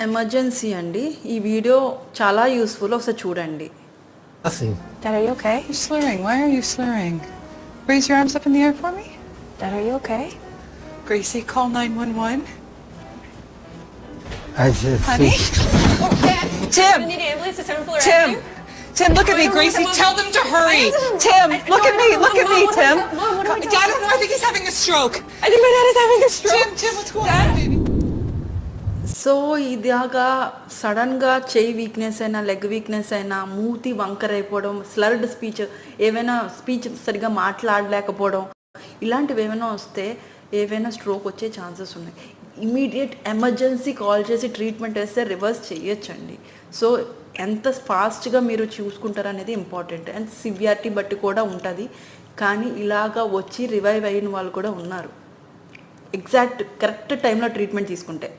Emergency అండి. ఈ video చాలా యూస్ఫుల్, ఒకసారి చూడండి. Nothing. Dad, are you okay? You're slurring. Why are you slurring? Raise your arms up in the air for me. Dad, are you okay? Gracie, call 911. I just Honey? Oh, Dad! Tim! need an ambulance to 7th floor Tim! Tim, look at me, Gracie. Tell them to hurry. Tim, look at me. Look at me, Tim. Dad, I don't know. I think he's having a stroke. I think my dad is having a stroke. Tim, what's going on, baby? So ఇలాగా సడన్గా చెయ్యి weakness అయినా, leg weakness అయినా, మూతి వంకర అయిపోవడం, స్లర్డ్ speech, ఏవైనా speech సరిగ్గా మాట్లాడలేకపోవడం, ఇలాంటివి ఏమైనా వస్తే ఏవైనా స్ట్రోక్ వచ్చే ఛాన్సెస్ ఉన్నాయి. ఇమీడియట్ ఎమర్జెన్సీ కాల్ చేసి ట్రీట్మెంట్ వేస్తే రివర్స్ చేయొచ్చండి. సో ఎంత ఫాస్ట్గా మీరు చూసుకుంటారు అనేది ఇంపార్టెంట్. అండ్ సివియారిటీ బట్టి కూడా ఉంటుంది. కానీ ఇలాగా వచ్చి రివైవ్ అయిన వాళ్ళు కూడా ఉన్నారు, ఎగ్జాక్ట్ కరెక్ట్ టైంలో ట్రీట్మెంట్ తీసుకుంటే.